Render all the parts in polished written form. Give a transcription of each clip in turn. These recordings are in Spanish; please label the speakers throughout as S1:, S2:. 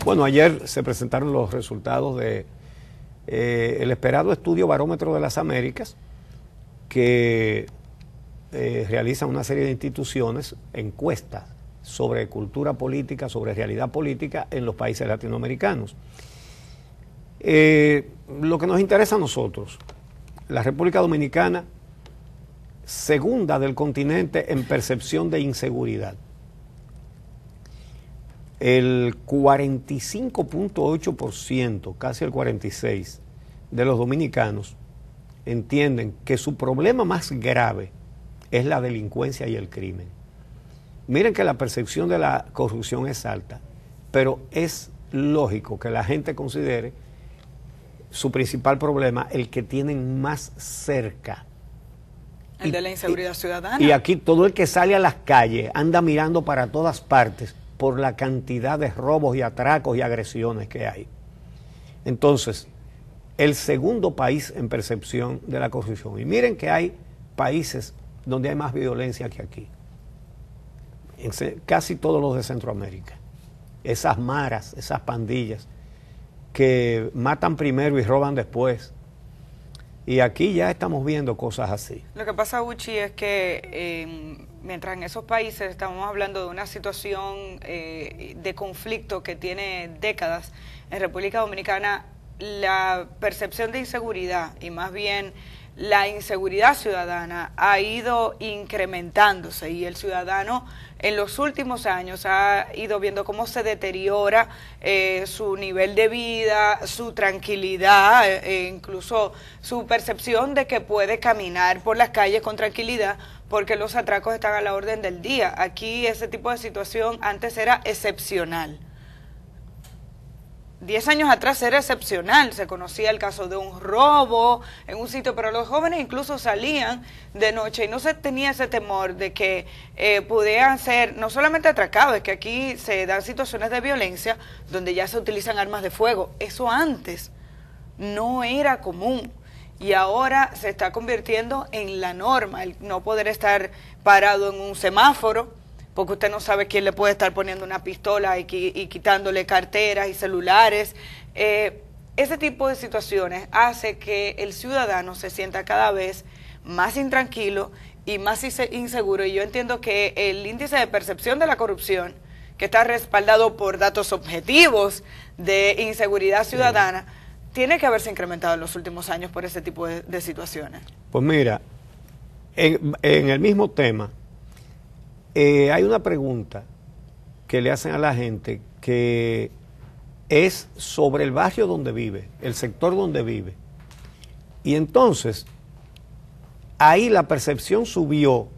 S1: Bueno, ayer se presentaron los resultados de el esperado estudio Barómetro de las Américas, que realiza una serie de instituciones, encuestas sobre cultura política, sobre realidad política en los países latinoamericanos. Lo que nos interesa a nosotros, la República Dominicana, segunda del continente en percepción de inseguridad. El 45.8%, casi el 46%, de los dominicanos entienden que su problema más grave es la delincuencia y el crimen. Miren que la percepción de la corrupción es alta, pero es lógico que la gente considere su principal problema el que tienen más cerca.
S2: El de la inseguridad ciudadana.
S1: Y aquí todo el que sale a las calles anda mirando para todas partes por la cantidad de robos y atracos y agresiones que hay. Entonces, el segundo país en percepción de la corrupción. Y miren que hay países donde hay más violencia que aquí. En casi todos los de Centroamérica. Esas maras, esas pandillas que matan primero y roban después. Y aquí ya estamos viendo cosas así.
S2: Lo que pasa, Uchi, es que mientras en esos países estamos hablando de una situación de conflicto que tiene décadas, en República Dominicana la percepción de inseguridad y más bien la inseguridad ciudadana ha ido incrementándose y el ciudadano en los últimos años ha ido viendo cómo se deteriora su nivel de vida, su tranquilidad, incluso su percepción de que puede caminar por las calles con tranquilidad porque los atracos están a la orden del día. Aquí ese tipo de situación antes era excepcional. 10 años atrás era excepcional, se conocía el caso de un robo en un sitio, pero los jóvenes incluso salían de noche y no se tenía ese temor de que pudieran ser no solamente atracados, es que aquí se dan situaciones de violencia donde ya se utilizan armas de fuego. Eso antes no era común y ahora se está convirtiendo en la norma, el no poder estar parado en un semáforo, porque usted no sabe quién le puede estar poniendo una pistola y quitándole carteras y celulares. Ese tipo de situaciones hace que el ciudadano se sienta cada vez más intranquilo y más inseguro. Y yo entiendo que el índice de percepción de la corrupción, que está respaldado por datos objetivos de inseguridad ciudadana, tiene que haberse incrementado en los últimos años por ese tipo de situaciones.
S1: Pues mira, en el mismo tema, hay una pregunta que le hacen a la gente que es sobre el barrio donde vive, el sector donde vive. Y entonces, ahí la percepción subió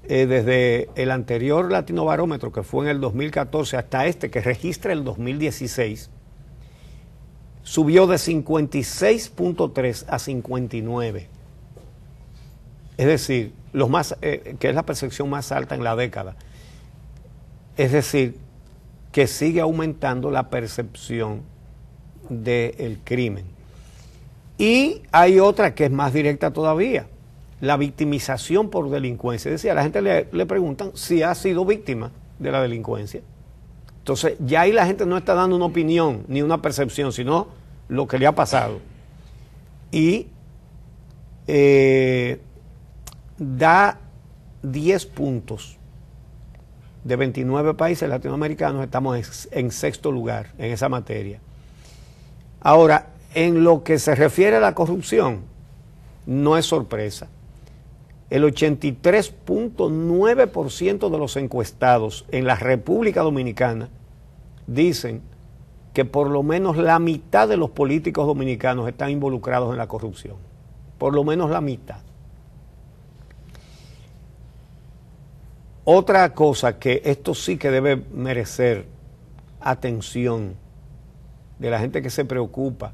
S1: desde el anterior Latino Barómetro, que fue en el 2014, hasta este, que registra el 2016, subió de 56.3 a 59. Es decir, que es la percepción más alta en la década. Es decir, que sigue aumentando la percepción del crimen. Y hay otra que es más directa todavía, la victimización por delincuencia. Es decir, a la gente le preguntan si ha sido víctima de la delincuencia. Entonces, ya ahí la gente no está dando una opinión ni una percepción, sino lo que le ha pasado. Y da 10 puntos. De 29 países latinoamericanos estamos en sexto lugar en esa materia. Ahora, en lo que se refiere a la corrupción, no es sorpresa. El 83.9% de los encuestados en la República Dominicana dicen que por lo menos la mitad de los políticos dominicanos están involucrados en la corrupción. Por lo menos la mitad. Otra cosa que esto sí que debe merecer atención de la gente que se preocupa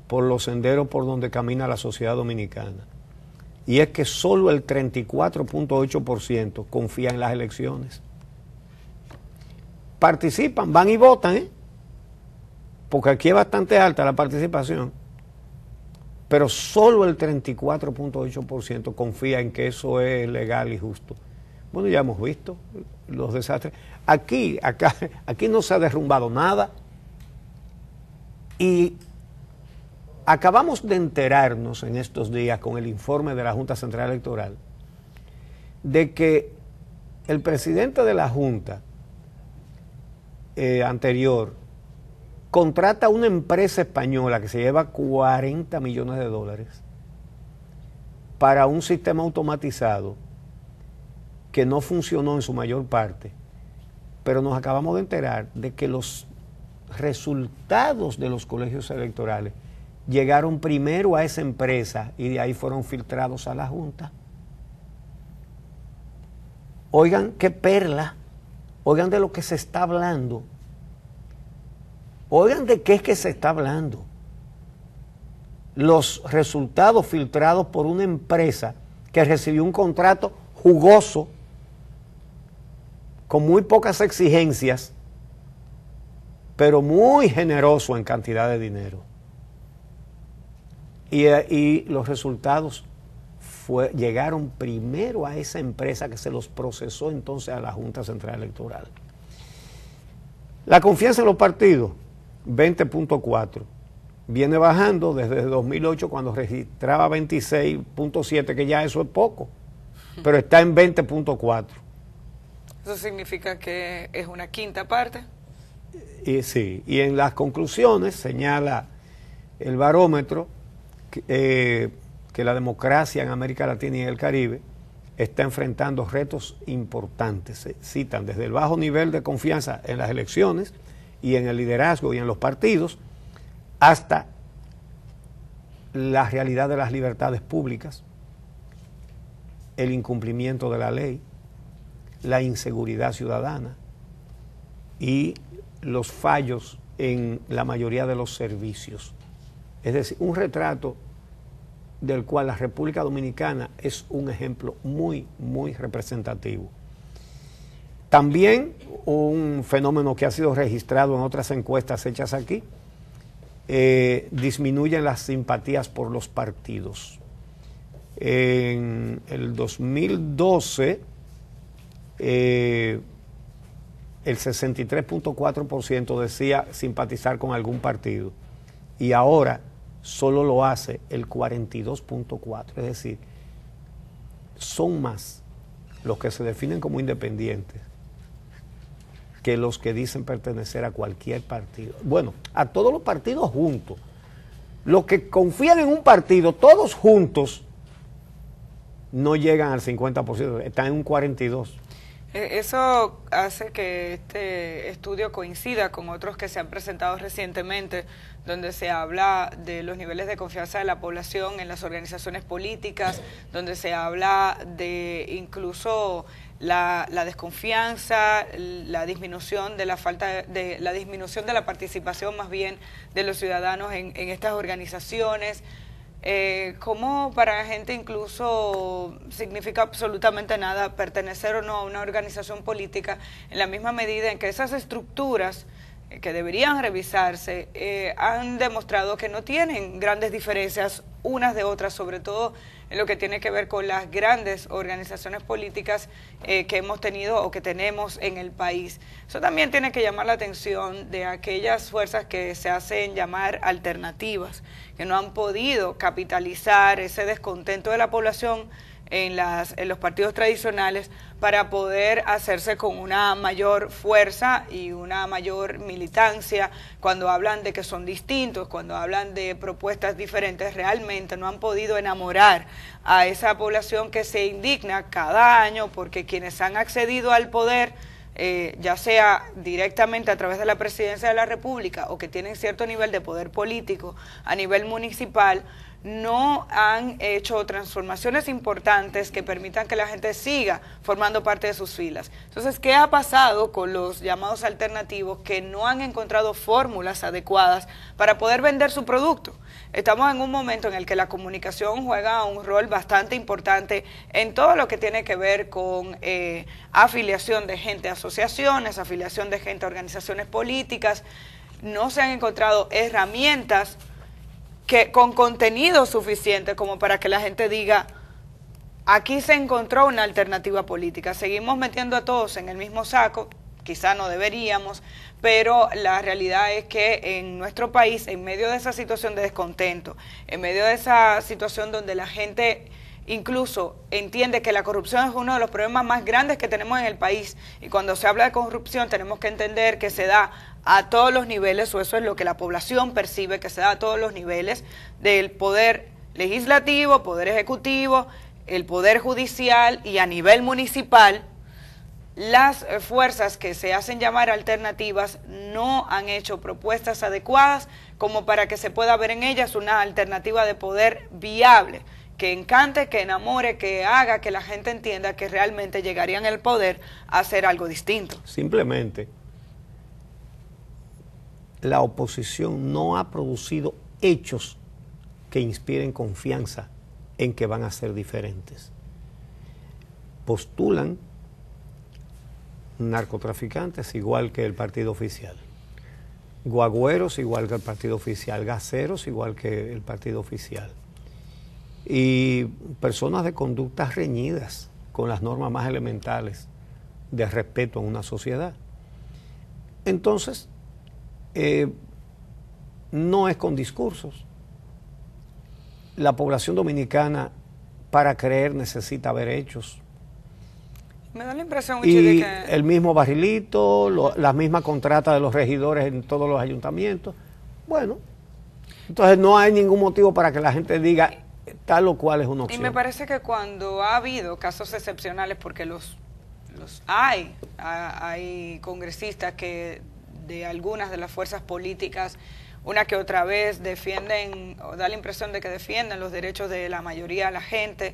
S1: por los senderos por donde camina la sociedad dominicana, y es que solo el 34.8% confía en las elecciones. Participan, van y votan, porque aquí es bastante alta la participación, pero solo el 34.8% confía en que eso es legal y justo. Bueno, ya hemos visto los desastres. Aquí no se ha derrumbado nada, Y acabamos de enterarnos en estos días con el informe de la Junta Central Electoral de que el presidente de la Junta anterior contrata a una empresa española que se lleva 40 millones de dólares para un sistema automatizado que no funcionó en su mayor parte, pero nos acabamos de enterar de que los resultados de los colegios electorales llegaron primero a esa empresa y de ahí fueron filtrados a la Junta. Oigan qué perla, oigan de lo que se está hablando, oigan de qué es que se está hablando. Los resultados filtrados por una empresa que recibió un contrato jugoso, con muy pocas exigencias, pero muy generoso en cantidad de dinero. Y los resultados llegaron primero a esa empresa que se los procesó entonces a la Junta Central Electoral. La confianza en los partidos, 20.4. Viene bajando desde 2008 cuando registraba 26.7, que ya eso es poco, pero está en 20.4.
S2: ¿Eso significa que es una quinta parte?
S1: Y sí, y en las conclusiones señala el barómetro que la democracia en América Latina y en el Caribe está enfrentando retos importantes. Se citan desde el bajo nivel de confianza en las elecciones y en el liderazgo y en los partidos, hasta la realidad de las libertades públicas, el incumplimiento de la ley, la inseguridad ciudadana y los fallos en la mayoría de los servicios. Es decir, un retrato del cual la República Dominicana es un ejemplo muy, muy representativo. También un fenómeno que ha sido registrado en otras encuestas hechas aquí, disminuyen las simpatías por los partidos. En el 2012, el 63.4% decía simpatizar con algún partido y ahora solo lo hace el 42.4%. Es decir, son más los que se definen como independientes que los que dicen pertenecer a cualquier partido. Bueno, a todos los partidos juntos. Los que confían en un partido, todos juntos, no llegan al 50%, están en un 42%.
S2: Eso hace que este estudio coincida con otros que se han presentado recientemente, donde se habla de los niveles de confianza de la población en las organizaciones políticas, donde se habla de incluso la desconfianza, la disminución de la la disminución de la participación más bien de los ciudadanos en estas organizaciones. Cómo para la gente incluso significa absolutamente nada pertenecer o no a una organización política, en la misma medida en que esas estructuras que deberían revisarse han demostrado que no tienen grandes diferencias unas de otras, sobre todo en lo que tiene que ver con las grandes organizaciones políticas que hemos tenido o que tenemos en el país. Eso también tiene que llamar la atención de aquellas fuerzas que se hacen llamar alternativas, que no han podido capitalizar ese descontento de la población en los partidos tradicionales para poder hacerse con una mayor fuerza y una mayor militancia. Cuando hablan de que son distintos, cuando hablan de propuestas diferentes, realmente no han podido enamorar a esa población que se indigna cada año porque quienes han accedido al poder, ya sea directamente a través de la Presidencia de la República o que tienen cierto nivel de poder político a nivel municipal, no han hecho transformaciones importantes que permitan que la gente siga formando parte de sus filas. Entonces, ¿qué ha pasado con los llamados alternativos que no han encontrado fórmulas adecuadas para poder vender su producto? Estamos en un momento en el que la comunicación juega un rol bastante importante en todo lo que tiene que ver con afiliación de gente a asociaciones, afiliación de gente a organizaciones políticas. No se han encontrado herramientas con contenido suficiente como para que la gente diga, aquí se encontró una alternativa política. Seguimos metiendo a todos en el mismo saco, quizá no deberíamos, pero la realidad es que en nuestro país, en medio de esa situación de descontento, en medio de esa situación donde la gente incluso entiende que la corrupción es uno de los problemas más grandes que tenemos en el país, y cuando se habla de corrupción tenemos que entender que se da a todos los niveles, o eso es lo que la población percibe, que se da a todos los niveles del poder legislativo, poder ejecutivo, el poder judicial y a nivel municipal. Las fuerzas que se hacen llamar alternativas no han hecho propuestas adecuadas como para que se pueda ver en ellas una alternativa de poder viable, que encante, que enamore, que haga que la gente entienda que realmente llegarían al poder a hacer algo distinto.
S1: Simplemente, la oposición no ha producido hechos que inspiren confianza en que van a ser diferentes. Postulan narcotraficantes igual que el partido oficial, guagüeros igual que el partido oficial, gaseros igual que el partido oficial, y personas de conductas reñidas con las normas más elementales de respeto en una sociedad. Entonces, no es con discursos. La población dominicana, para creer, necesita ver hechos.
S2: Me da la impresión,
S1: Y
S2: de que
S1: el mismo barrilito, la misma contrata de los regidores en todos los ayuntamientos. Bueno, entonces no hay ningún motivo para que la gente diga tal o cual es una opción.
S2: Y me parece que cuando ha habido casos excepcionales, porque los hay congresistas que de algunas de las fuerzas políticas una que otra vez defienden, o da la impresión de que defienden los derechos de la mayoría de la gente.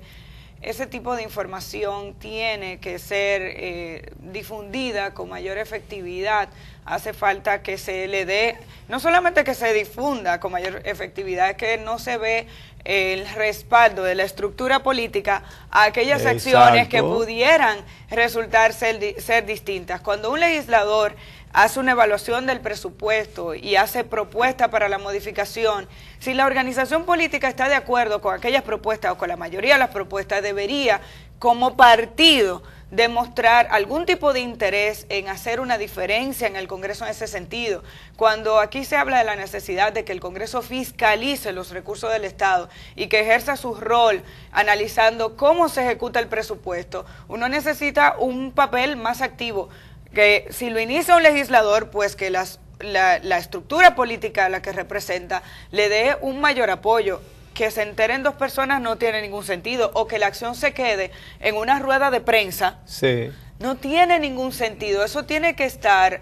S2: Ese tipo de información tiene que ser difundida con mayor efectividad. Hace falta que se le dé, no solamente que se difunda con mayor efectividad, es que no se ve el respaldo de la estructura política a aquellas acciones que pudieran resultar ser distintas. Cuando un legislador hace una evaluación del presupuesto y hace propuestas para la modificación, si la organización política está de acuerdo con aquellas propuestas o con la mayoría de las propuestas, debería, como partido, demostrar algún tipo de interés en hacer una diferencia en el Congreso en ese sentido. Cuando aquí se habla de la necesidad de que el Congreso fiscalice los recursos del Estado y que ejerza su rol analizando cómo se ejecuta el presupuesto, uno necesita un papel más activo, que si lo inicia un legislador, pues que la estructura política a la que representa le dé un mayor apoyo. Que se enteren dos personas no tiene ningún sentido, o que la acción se quede en una rueda de prensa,
S1: sí,
S2: no tiene ningún sentido. Eso tiene que estar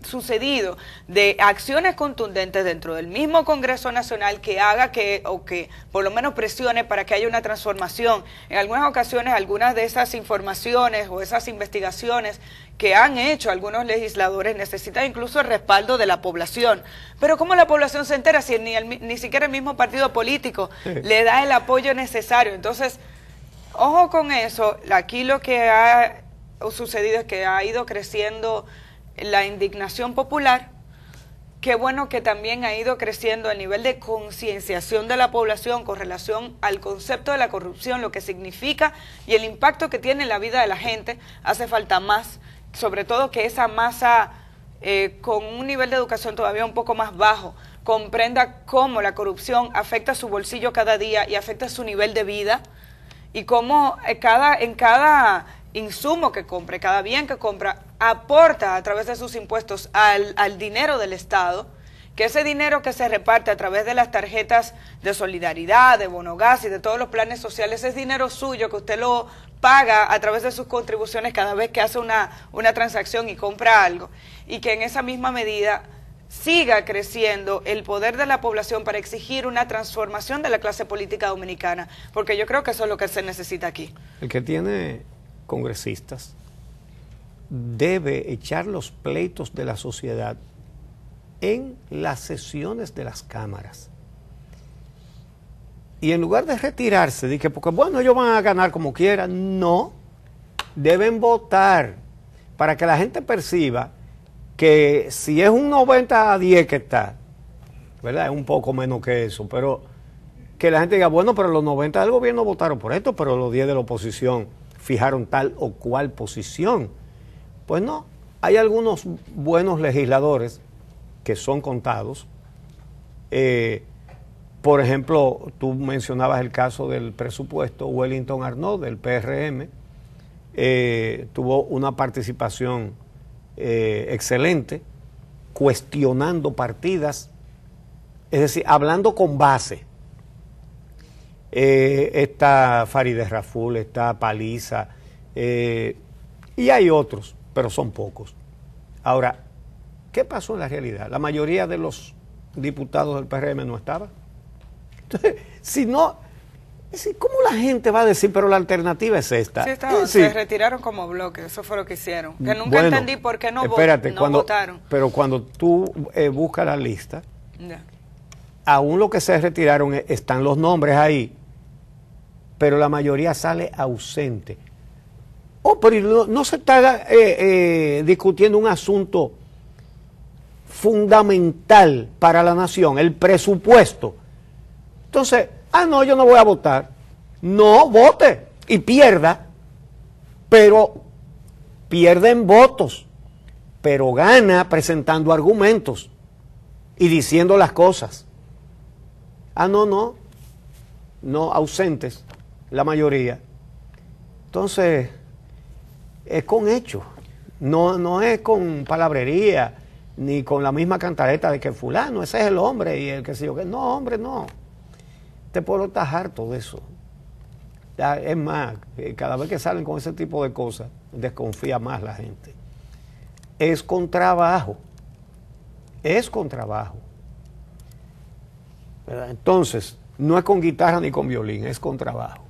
S2: sucedido de acciones contundentes dentro del mismo Congreso Nacional que haga o que por lo menos presione para que haya una transformación. En algunas ocasiones, algunas de esas informaciones o esas investigaciones que han hecho algunos legisladores necesitan incluso el respaldo de la población. Pero ¿cómo la población se entera si ni siquiera el mismo partido político le da el apoyo necesario? Entonces, ojo con eso. Aquí lo que ha sucedido es que ha ido creciendo la indignación popular. Qué bueno que también ha ido creciendo el nivel de concienciación de la población con relación al concepto de la corrupción, lo que significa y el impacto que tiene en la vida de la gente. Hace falta más, sobre todo que esa masa con un nivel de educación todavía un poco más bajo comprenda cómo la corrupción afecta su bolsillo cada día y afecta su nivel de vida, y cómo en cada insumo que compre, cada bien que compra, aporta a través de sus impuestos al dinero del Estado, que ese dinero que se reparte a través de las tarjetas de solidaridad, de Bonogas y de todos los planes sociales, es dinero suyo que usted lo paga a través de sus contribuciones cada vez que hace una transacción y compra algo, y que en esa misma medida siga creciendo el poder de la población para exigir una transformación de la clase política dominicana, porque yo creo que eso es lo que se necesita aquí.
S1: El que tiene congresistas debe echar los pleitos de la sociedad en las sesiones de las cámaras. Y en lugar de retirarse, de que porque bueno, ellos van a ganar como quieran, no, deben votar para que la gente perciba que si es un 90-10 que está, ¿verdad? Es un poco menos que eso, pero que la gente diga, bueno, pero los 90 del gobierno votaron por esto, pero los 10 de la oposición fijaron tal o cual posición. Pues no, hay algunos buenos legisladores que son contados. Por ejemplo, tú mencionabas el caso del presupuesto. Wellington Arnaud, del PRM, tuvo una participación excelente, cuestionando partidas, es decir, hablando con base. Está Farideh Raful, está Paliza, y hay otros, pero son pocos. Ahora, ¿qué pasó en la realidad? La mayoría de los diputados del PRM no estaban. Entonces, si no, ¿cómo la gente va a decir, pero la alternativa es esta?
S2: Sí, se retiraron como bloque, eso fue lo que hicieron. Que nunca entendí por qué no votaron.
S1: Pero cuando tú buscas la lista, aún lo que se retiraron están los nombres ahí, pero la mayoría sale ausente. Pero no se está discutiendo un asunto fundamental para la nación, el presupuesto. Entonces, no, yo no voy a votar. No, vote y pierda, pero pierde en votos, pero gana presentando argumentos y diciendo las cosas. No, ausentes, la mayoría. Entonces, es con hechos, no es con palabrería, ni con la misma cantareta de que fulano, ese es el hombre y el que sé yo qué. No, hombre, no. Este pueblo está harto de eso. Es más, cada vez que salen con ese tipo de cosas, desconfía más la gente. Es con trabajo. ¿Verdad? Entonces, no es con guitarra ni con violín, es con trabajo.